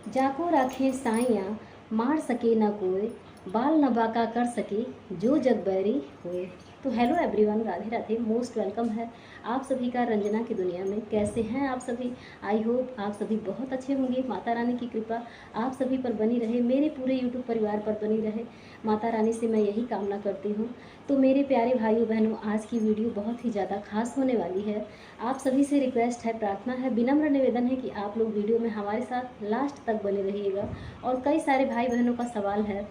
जाको राखें साइयाँ मार सके न कोई, बाल न बांका कर सके जो जग बैरी होए। तो hello everyone, Radhe Radhe, most welcome है आप सभी का रंजना की दुनिया में। कैसे हैं आप सभी? आई होप आप सभी बहुत अच्छे होंगे। माता रानी की कृपा आप सभी पर बनी रहे, मेरे पूरे यूट्यूब परिवार पर बनी रहे, माता रानी से मैं यही कामना करती हूँ। तो मेरे प्यारे भाइयों बहनों, आज की वीडियो बहुत ही ज़्यादा खास होने वाली है। आप सभी से रिक्वेस्ट है, प्रार्थना है, विनम्र निवेदन है कि आप लोग वीडियो में हमारे साथ लास्ट तक बने रहिएगा। और कई सारे भाई बहनों का सवाल है,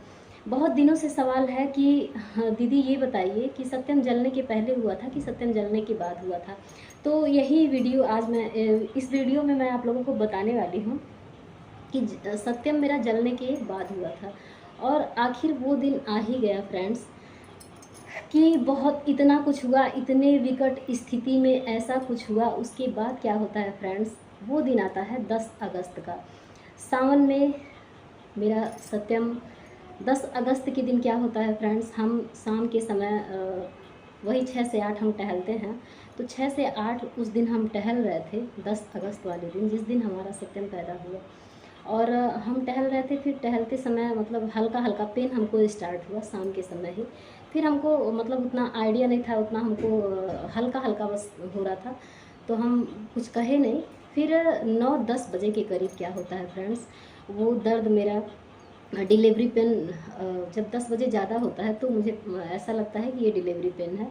बहुत दिनों से सवाल है कि हाँ, दीदी ये बताइए कि सत्यम जलने के पहले हुआ था कि सत्यम जलने के बाद हुआ था। तो यही वीडियो आज मैं इस वीडियो में मैं आप लोगों को बताने वाली हूँ कि सत्यम मेरा जलने के बाद हुआ था। और आखिर वो दिन आ ही गया फ्रेंड्स, कि बहुत इतना कुछ हुआ, इतने विकट स्थिति में ऐसा कुछ हुआ। उसके बाद क्या होता है फ्रेंड्स, वो दिन आता है 10 अगस्त का, सावन में मेरा सत्यम। 10 अगस्त के दिन क्या होता है फ्रेंड्स, हम शाम के समय वही 6 से 8 हम टहलते हैं। तो 6 से 8 उस दिन हम टहल रहे थे, 10 अगस्त वाले दिन, जिस दिन हमारा सत्यम पैदा हुआ। और हम टहल रहे थे, फिर टहलते समय मतलब हल्का हल्का पेन हमको स्टार्ट हुआ शाम के समय ही। फिर हमको मतलब उतना आइडिया नहीं था, उतना हमको हल्का हल्का बस हो रहा था, तो हम कुछ कहे नहीं। फिर 9-10 बजे के करीब क्या होता है फ्रेंड्स, वो दर्द मेरा डिलीवरी पेन जब 10 बजे ज़्यादा होता है तो मुझे ऐसा लगता है कि ये डिलीवरी पेन है।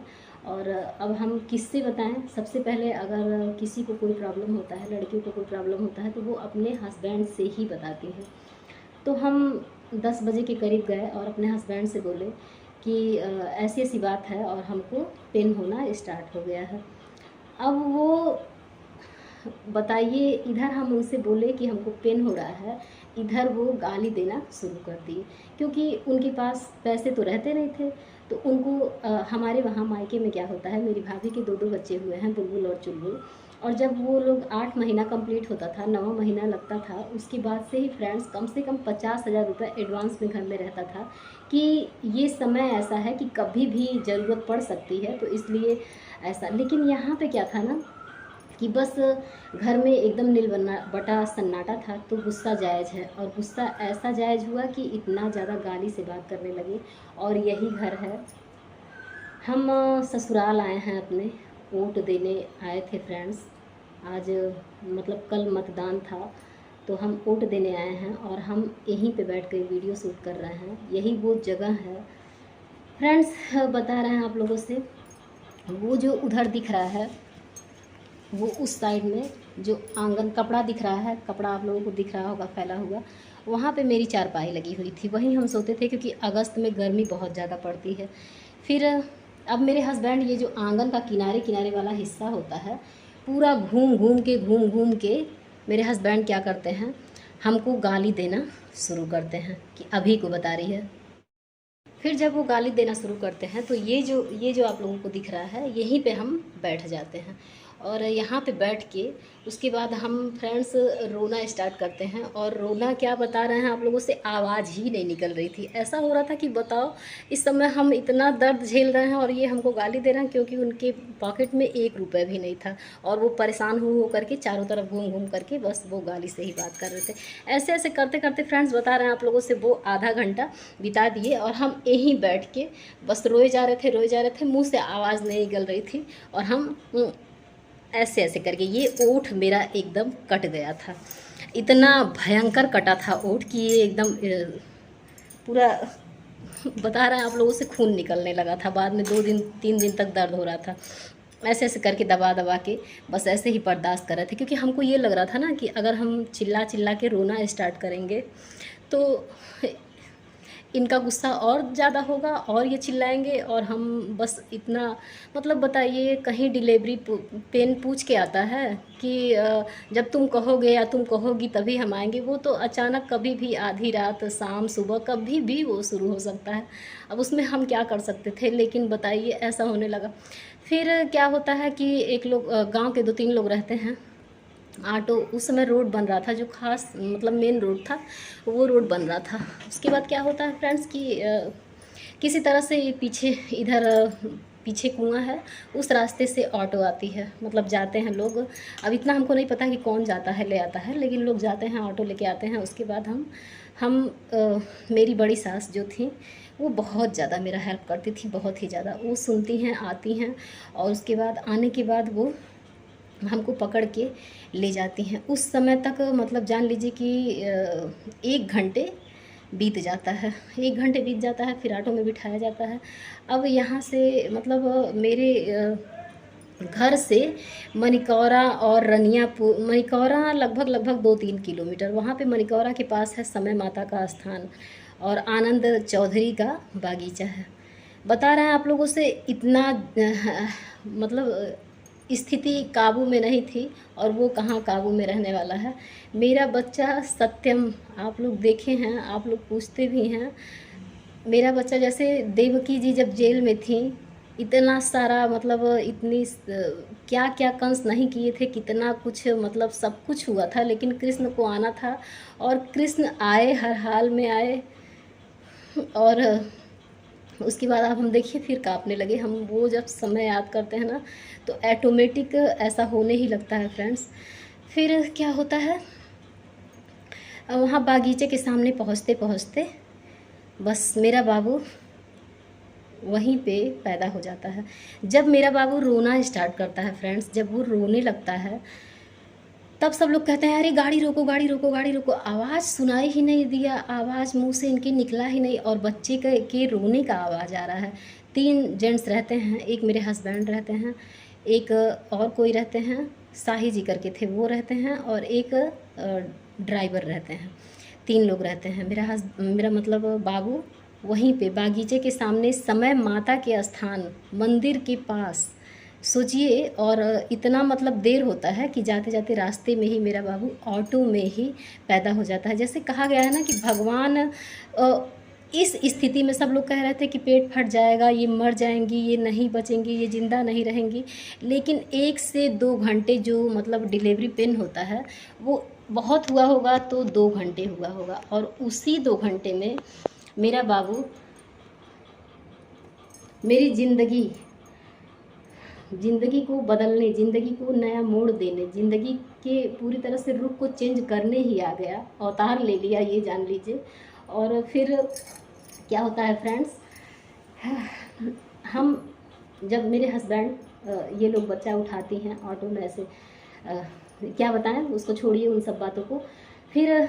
और अब हम किससे बताएं? सबसे पहले अगर किसी को कोई प्रॉब्लम होता है, लड़कियों को कोई प्रॉब्लम होता है, तो वो अपने हस्बैंड से ही बताती हैं। तो हम 10 बजे के करीब गए और अपने हस्बैंड से बोले कि ऐसी ऐसी बात है और हमको पेन होना स्टार्ट हो गया है। अब वो बताइए, इधर हम उनसे बोले कि हमको पेन हो रहा है, इधर वो गाली देना शुरू कर दिए, क्योंकि उनके पास पैसे तो रहते नहीं थे। तो उनको हमारे वहाँ मायके में क्या होता है, मेरी भाभी के 2 बच्चे हुए हैं, बुलबुल और चुलबुल। और जब वो लोग 8 महीना कंप्लीट होता था, 9वां महीना लगता था, उसके बाद से ही फ्रेंड्स कम से कम 50,000 रुपये एडवांस में घर में रहता था कि ये समय ऐसा है कि कभी भी ज़रूरत पड़ सकती है, तो इसलिए ऐसा। लेकिन यहाँ पे क्या था ना कि बस घर में एकदम नील बना बटा सन्नाटा था। तो गुस्सा जायज़ है, और गुस्सा ऐसा जायज़ हुआ कि इतना ज़्यादा गाली से बात करने लगे। और यही घर है, हम ससुराल आए हैं अपने, वोट देने आए थे फ्रेंड्स। आज मतलब कल मतदान था, तो हम वोट देने आए हैं और हम यहीं पे बैठ कर वीडियो शूट कर रहे हैं। यही वो जगह है फ्रेंड्स, बता रहे हैं आप लोगों से। वो जो उधर दिख रहा है, वो उस साइड में जो आंगन कपड़ा दिख रहा है, कपड़ा आप लोगों को दिख रहा होगा फैला हुआ, वहाँ पे मेरी चारपाई लगी हुई थी, वहीं हम सोते थे, क्योंकि अगस्त में गर्मी बहुत ज़्यादा पड़ती है। फिर अब मेरे हस्बैंड ये जो आंगन का किनारे किनारे वाला हिस्सा होता है, पूरा घूम घूम के मेरे हस्बैंड क्या करते हैं, हमको गाली देना शुरू करते हैं कि अभी को बता रही है। फिर जब वो गाली देना शुरू करते हैं, तो ये जो आप लोगों को दिख रहा है, यहीं पे हम बैठ जाते हैं। और यहाँ पे बैठ के उसके बाद हम फ्रेंड्स रोना स्टार्ट करते हैं। और रोना क्या बता रहे हैं आप लोगों से, आवाज़ ही नहीं निकल रही थी। ऐसा हो रहा था कि बताओ, इस समय हम इतना दर्द झेल रहे हैं और ये हमको गाली दे रहे हैं, क्योंकि उनके पॉकेट में 1 रुपये भी नहीं था। और वो परेशान हो करके चारों तरफ घूम घूम करके बस वो गाली से ही बात कर रहे थे। ऐसे ऐसे करते करते फ्रेंड्स बता रहे हैं आप लोगों से, वो आधा घंटा बिता दिए और हम यहीं बैठ के बस रोए जा रहे थे, मुँह से आवाज़ नहीं निकल रही थी। और हम ऐसे ऐसे करके ये ओठ मेरा एकदम कट गया था। इतना भयंकर कटा था ओठ कि ये एकदम पूरा बता रहे हैं आप लोगों से, खून निकलने लगा था। बाद में 2 दिन 3 दिन तक दर्द हो रहा था। ऐसे ऐसे करके दबा दबा के बस ऐसे ही बर्दाश्त कर रहे थे, क्योंकि हमको ये लग रहा था ना कि अगर हम चिल्ला चिल्ला के रोना स्टार्ट करेंगे तो इनका गुस्सा और ज़्यादा होगा और ये चिल्लाएंगे, और हम बस इतना मतलब बताइए, कहीं डिलीवरी पेन पूछ के आता है कि जब तुम कहोगे या तुम कहोगी तभी हम आएंगे। वो तो अचानक कभी भी, आधी रात, शाम, सुबह, कभी भी वो शुरू हो सकता है। अब उसमें हम क्या कर सकते थे, लेकिन बताइए ऐसा होने लगा। फिर क्या होता है कि एक लोग गांव के 2-3 लोग रहते हैं, ऑटो, उस समय रोड बन रहा था, जो खास मतलब मेन रोड था, वो रोड बन रहा था। उसके बाद क्या होता है फ्रेंड्स कि किसी तरह से ये पीछे इधर पीछे कुआं है, उस रास्ते से ऑटो आती है, मतलब जाते हैं लोग। अब इतना हमको नहीं पता कि कौन जाता है ले आता है, लेकिन लोग जाते हैं, ऑटो लेके आते हैं। उसके बाद मेरी बड़ी सास जो थी वो बहुत ज़्यादा मेरा हेल्प करती थी, बहुत ही ज़्यादा। वो सुनती हैं, आती हैं, और उसके बाद आने के बाद वो हमको पकड़ के ले जाती हैं। उस समय तक मतलब जान लीजिए कि 1 घंटे बीत जाता है, 1 घंटे बीत जाता है, फिर ऑटो में बिठाया जाता है। अब यहाँ से मतलब मेरे घर से मनिकौरा और रनियापुर, मनिकौरा लगभग 2-3 किलोमीटर, वहाँ पे मनिकौरा के पास है समय माता का स्थान और आनंद चौधरी का बागीचा है। बता रहे हैं आप लोगों से, इतना मतलब स्थिति काबू में नहीं थी, और वो कहाँ काबू में रहने वाला है। मेरा बच्चा सत्यम, आप लोग देखे हैं, आप लोग पूछते भी हैं, मेरा बच्चा जैसे देवकी जी जब जेल में थी, इतना सारा मतलब इतनी क्या क्या कंस नहीं किए थे, कितना कुछ मतलब सब कुछ हुआ था, लेकिन कृष्ण को आना था और कृष्ण आए, हर हाल में आए। और उसके बाद अब हम देखिए फिर काँपने लगे हम। वो जब समय याद करते हैं ना तो ऑटोमेटिक ऐसा होने ही लगता है फ्रेंड्स। फिर क्या होता है, वहाँ बागीचे के सामने पहुँचते पहुँचते बस मेरा बाबू वहीं पे पैदा हो जाता है। जब मेरा बाबू रोना स्टार्ट करता है फ्रेंड्स, जब वो रोने लगता है, तब सब लोग कहते हैं अरे गाड़ी रोको, गाड़ी रोको, गाड़ी रोको। आवाज़ सुनाई ही नहीं दिया, आवाज़ मुंह से इनके निकला ही नहीं, और बच्चे के रोने का आवाज़ आ रहा है। 3 जेंट्स रहते हैं, एक मेरे हस्बैंड रहते हैं, एक और कोई रहते हैं, साही जी करके थे वो रहते हैं, और एक ड्राइवर रहते हैं। 3 लोग रहते हैं। मेरा मतलब बाबू वहीं पे बागीचे के सामने समय माता के स्थान मंदिर के पास, सोचिए। और इतना मतलब देर होता है कि जाते जाते रास्ते में ही मेरा बाबू ऑटो में ही पैदा हो जाता है। जैसे कहा गया है ना कि भगवान इस स्थिति में, सब लोग कह रहे थे कि पेट फट जाएगा, ये मर जाएंगी, ये नहीं बचेंगी, ये ज़िंदा नहीं रहेंगी, लेकिन 1 से 2 घंटे जो मतलब डिलीवरी पेन होता है वो बहुत हुआ होगा तो 2 घंटे हुआ होगा, और उसी 2 घंटे में मेरा बाबू मेरी ज़िंदगी को बदलने, ज़िंदगी को नया मोड़ देने, ज़िंदगी के पूरी तरह से रुख को चेंज करने ही आ गया, अवतार ले लिया, ये जान लीजिए। और फिर क्या होता है फ्रेंड्स, हम जब मेरे हस्बैंड ये लोग बच्चा उठाती हैं ऑटो में, ऐसे क्या बताएं, उसको छोड़िए उन सब बातों को। फिर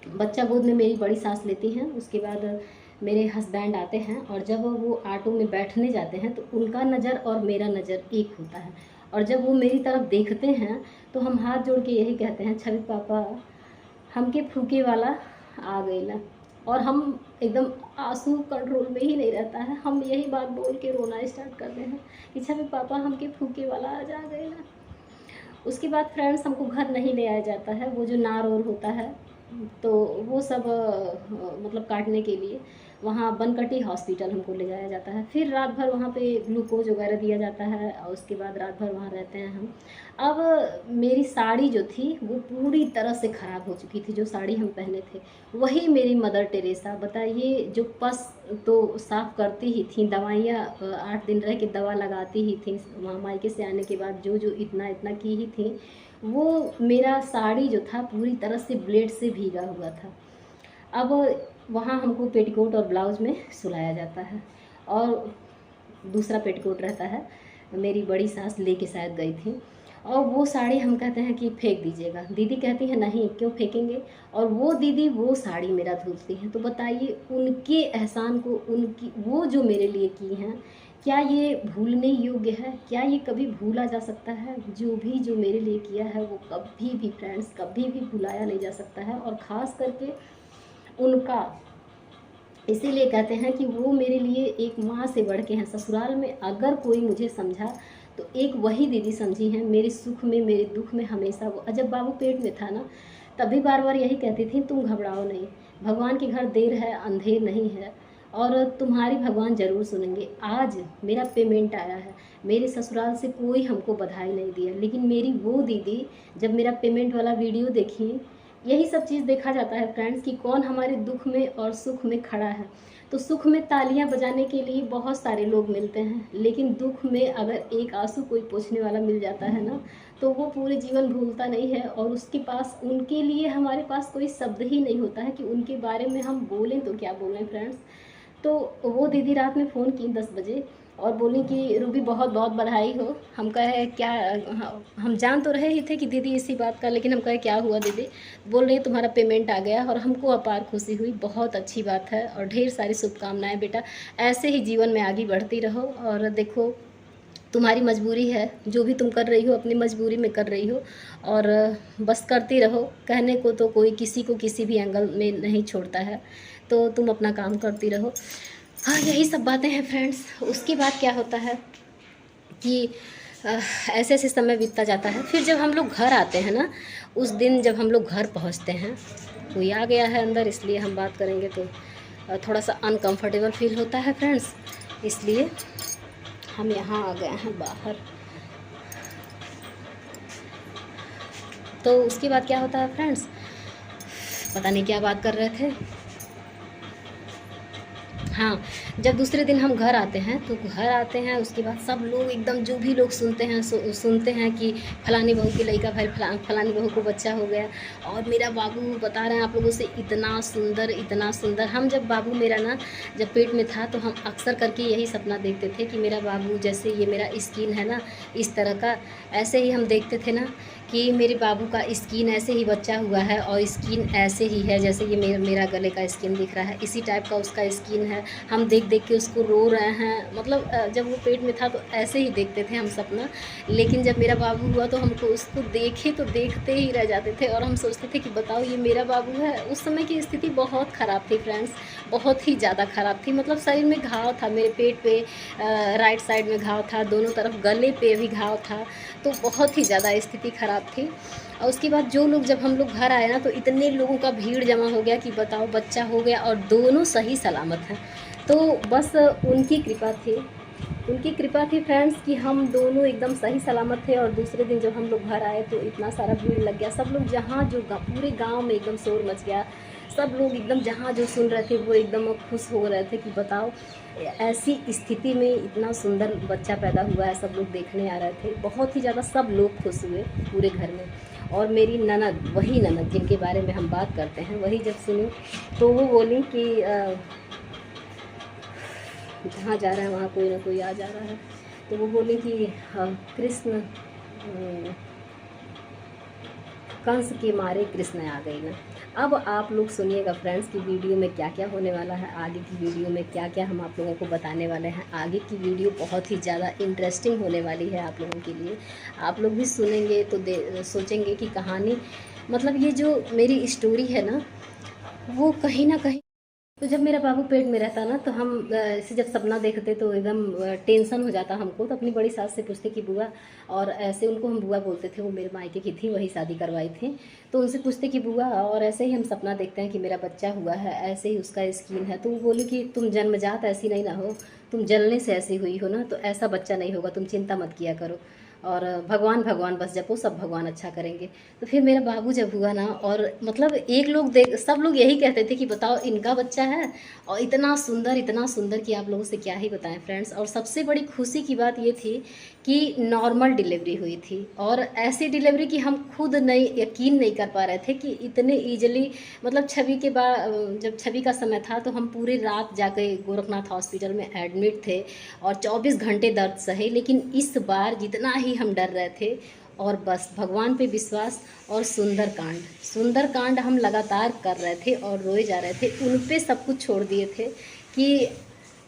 बच्चा गोद में मेरी बड़ी सास लेती हैं, उसके बाद मेरे हस्बैंड आते हैं, और जब वो ऑटो में बैठने जाते हैं तो उनका नज़र और मेरा नज़र एक होता है, और जब वो मेरी तरफ देखते हैं तो हम हाथ जोड़ के यही कहते हैं, छवि पापा हमके फूके वाला आ गईला। और हम एकदम आंसू कंट्रोल में ही नहीं रहता है, हम यही बात बोल के रोना स्टार्ट करते हैं कि छवि पापा हमके फूके वाला आ जा गईला। उसके बाद फ्रेंड्स हमको घर नहीं ले आया जाता है, वो जो नार और होता है तो वो सब मतलब काटने के लिए वहाँ बनकटी हॉस्पिटल हमको ले जाया जाता है। फिर रात भर वहाँ पे ग्लूकोज वगैरह दिया जाता है, और उसके बाद रात भर वहाँ रहते हैं हम। अब मेरी साड़ी जो थी वो पूरी तरह से ख़राब हो चुकी थी, जो साड़ी हम पहने थे वही मेरी मदर टेरेसा, बताइए, जो पस तो साफ़ करती ही थी, दवाइयाँ 8 दिन रह के दवा लगाती ही थी, वहाँ मायके से आने के बाद जो इतना इतना की ही थी, वो मेरा साड़ी जो था पूरी तरह से ब्लेड से भीगा हुआ था। अब वहाँ हमको पेटीकोट और ब्लाउज में सुलाया जाता है, और दूसरा पेटीकोट रहता है, मेरी बड़ी सास लेके शायद गई थी, और वो साड़ी हम कहते हैं कि फेंक दीजिएगा। दीदी कहती है नहीं क्यों फेंकेंगे, और वो दीदी वो साड़ी मेरा धुलती हैं। तो बताइए उनके एहसान को, उनकी वो जो मेरे लिए की हैं, क्या ये भूलने योग्य है? क्या ये कभी भूला जा सकता है? जो मेरे लिए किया है वो कभी भी फ्रेंड्स, कभी भी भुलाया नहीं जा सकता है। और ख़ास करके उनका, इसीलिए कहते हैं कि वो मेरे लिए एक माँ से बढ़ के हैं। ससुराल में अगर कोई मुझे समझा तो एक वही दीदी समझी हैं, मेरे सुख में मेरे दुख में हमेशा वो। जब बाबू पेट में था ना तभी बार बार यही कहती थी, तुम घबराओ नहीं, भगवान के घर देर है अंधेर नहीं है, और तुम्हारी भगवान ज़रूर सुनेंगे। आज मेरा पेमेंट आया है, मेरे ससुराल से कोई हमको बधाई नहीं दिया, लेकिन मेरी वो दीदी जब मेरा पेमेंट वाला वीडियो देखी, यही सब चीज़ देखा जाता है फ्रेंड्स कि कौन हमारे दुख में और सुख में खड़ा है। तो सुख में तालियां बजाने के लिए बहुत सारे लोग मिलते हैं, लेकिन दुख में अगर एक आंसू कोई पोंछने वाला मिल जाता है ना, तो वो पूरे जीवन भूलता नहीं है। और उसके पास, उनके लिए हमारे पास कोई शब्द ही नहीं होता है कि उनके बारे में हम बोलें तो क्या बोलें फ्रेंड्स। तो वो दीदी रात में फ़ोन की 10 बजे और बोली कि रूबी बहुत बहुत बधाई हो। हम कहे क्या, हम जान तो रहे ही थे कि दीदी इसी बात का, लेकिन हम कहे क्या हुआ दीदी। बोल रही तुम्हारा पेमेंट आ गया और हमको अपार खुशी हुई, बहुत अच्छी बात है और ढेर सारी शुभकामनाएं बेटा, ऐसे ही जीवन में आगे बढ़ती रहो। और देखो तुम्हारी मजबूरी है, जो भी तुम कर रही हो अपनी मजबूरी में कर रही हो, और बस करती रहो। कहने को तो कोई किसी को किसी भी एंगल में नहीं छोड़ता है, तो तुम अपना काम करती रहो। हाँ, यही सब बातें हैं फ्रेंड्स। उसके बाद क्या होता है कि ऐसे ऐसे समय बीतता जाता है। फिर जब हम लोग घर आते हैं ना, उस दिन जब हम लोग घर पहुंचते हैं, कोई आ गया है अंदर इसलिए हम बात करेंगे तो थोड़ा सा अनकंफर्टेबल फील होता है फ्रेंड्स, इसलिए हम यहाँ आ गए हैं बाहर। तो उसके बाद क्या होता है फ्रेंड्स, पता नहीं क्या बात कर रहे थे। हाँ, जब दूसरे दिन हम घर आते हैं तो घर आते हैं उसके बाद सब लोग एकदम, जो भी लोग सुनते हैं सुनते हैं कि फलानी बहू की लड़का भाई, फलानी बहू को बच्चा हो गया। और मेरा बाबू बता रहे हैं आप लोगों से, इतना सुंदर इतना सुंदर। हम जब बाबू मेरा ना जब पेट में था तो हम अक्सर करके यही सपना देखते थे कि मेरा बाबू, जैसे ये मेरा स्किन है ना इस तरह का, ऐसे ही हम देखते थे ना कि मेरे बाबू का स्किन ऐसे ही बच्चा हुआ है और स्किन ऐसे ही है जैसे ये मेरा गले का स्किन दिख रहा है, इसी टाइप का उसका स्किन है। हम देख देख के उसको रो रहे हैं, मतलब जब वो पेट में था तो ऐसे ही देखते थे हम सपना। लेकिन जब मेरा बाबू हुआ तो हमको उसको देखे तो देखते ही रह जाते थे और हम सोचते थे कि बताओ ये मेरा बाबू है। उस समय की स्थिति बहुत ख़राब थी फ्रेंड्स, बहुत ही ज़्यादा ख़राब थी। मतलब शरीर में घाव था, मेरे पेट पे राइट साइड में घाव था, दोनों तरफ गले पे भी घाव था, तो बहुत ही ज़्यादा स्थिति ख़राब थी। और उसके बाद जो लोग, जब हम लोग घर आए ना तो इतने लोगों का भीड़ जमा हो गया कि बताओ बच्चा हो गया और दोनों सही सलामत हैं। तो बस उनकी कृपा थी फ्रेंड्स कि हम दोनों एकदम सही सलामत थे। और दूसरे दिन जब हम लोग घर आए तो इतना सारा भीड़ लग गया, सब लोग जहाँ जो पूरे गांव में एकदम शोर मच गया। सब लोग एकदम जहाँ जो सुन रहे थे वो एकदम खुश हो रहे थे कि बताओ ऐसी स्थिति में इतना सुंदर बच्चा पैदा हुआ है। सब लोग देखने आ रहे थे, बहुत ही ज़्यादा सब लोग खुश हुए पूरे घर में। और मेरी ननद, वही ननद जिनके बारे में हम बात करते हैं, वही जब सुनी तो वो बोली कि जहाँ जा रहा है वहाँ कोई ना कोई आ जा रहा है। तो वो बोली कि कृष्ण, कंस के मारे कृष्ण आ गई ना। अब आप लोग सुनिएगा फ्रेंड्स कि वीडियो में क्या क्या होने वाला है, आगे की वीडियो में क्या क्या हम आप लोगों को बताने वाले हैं। आगे की वीडियो बहुत ही ज़्यादा इंटरेस्टिंग होने वाली है आप लोगों के लिए। आप लोग भी सुनेंगे तो सोचेंगे कि कहानी, मतलब ये जो मेरी स्टोरी है ना वो कहीं ना कहीं, तो जब मेरा बाबू पेट में रहता ना तो हम ऐसे जब सपना देखते तो एकदम टेंशन हो जाता हमको। तो अपनी बड़ी सास से पूछते कि बुआ, और ऐसे उनको हम बुआ बोलते थे, वो मेरे मायके की थी, वही शादी करवाई थी। तो उनसे पूछते कि बुआ, और ऐसे ही हम सपना देखते हैं कि मेरा बच्चा हुआ है, ऐसे ही उसका स्किन है। तो वो बोली कि तुम जन्मजात ऐसी नहीं ना हो, तुम जलने से ऐसी हुई हो ना, तो ऐसा बच्चा नहीं होगा, तुम चिंता मत किया करो और भगवान भगवान बस जपो, सब भगवान अच्छा करेंगे। तो फिर मेरा बाबू जब हुआ ना, और मतलब एक लोग देख, सब लोग यही कहते थे कि बताओ इनका बच्चा है, और इतना सुंदर कि आप लोगों से क्या ही बताएं फ्रेंड्स। और सबसे बड़ी खुशी की बात ये थी कि नॉर्मल डिलीवरी हुई थी, और ऐसी डिलीवरी कि हम खुद नहीं यकीन नहीं कर पा रहे थे कि इतने ईजिली, मतलब छवि के बाद, जब छवि का समय था तो हम पूरी रात जाके गोरखनाथ हॉस्पिटल में एडमिट थे और 24 घंटे दर्द सहे। लेकिन इस बार जितना ही हम डर रहे थे, और बस भगवान पे विश्वास, और सुंदरकांड हम लगातार कर रहे थे और रोए जा रहे थे। उन पे सब कुछ छोड़ दिए थे कि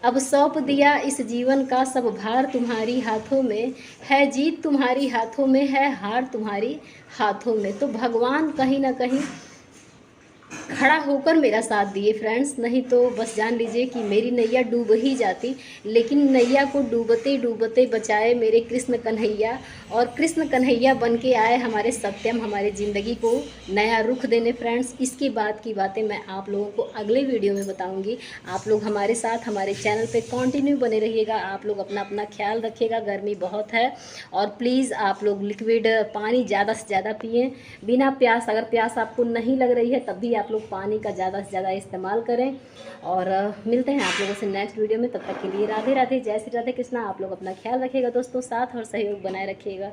अब सौंप दिया इस जीवन का सब भार तुम्हारी हाथों में, है जीत तुम्हारी हाथों में, है हार तुम्हारी हाथों में। तो भगवान कहीं ना कहीं खड़ा होकर मेरा साथ दिए फ्रेंड्स, नहीं तो बस जान लीजिए कि मेरी नैया डूब ही जाती। लेकिन नैया को डूबते डूबते बचाए मेरे कृष्ण कन्हैया, और कृष्ण कन्हैया बन के आए हमारे सत्यम, हमारे ज़िंदगी को नया रुख देने फ्रेंड्स। इसके बाद की बातें मैं आप लोगों को अगले वीडियो में बताऊंगी। आप लोग हमारे साथ हमारे चैनल पे कंटिन्यू बने रहिएगा। आप लोग अपना अपना ख्याल रखिएगा, गर्मी बहुत है, और प्लीज़ आप लोग लिक्विड पानी ज़्यादा से ज़्यादा पिएँ बिना प्यास। अगर प्यास आपको नहीं लग रही है तब भी आप लोग पानी का ज़्यादा से ज़्यादा इस्तेमाल करें। और मिलते हैं आप लोगों से नेक्स्ट वीडियो में। तब तक के लिए राधे राधे, जय श्री राधे कृष्णा। आप लोग अपना ख्याल रखिएगा दोस्तों, साथ और सहयोग बनाए रखिएगा।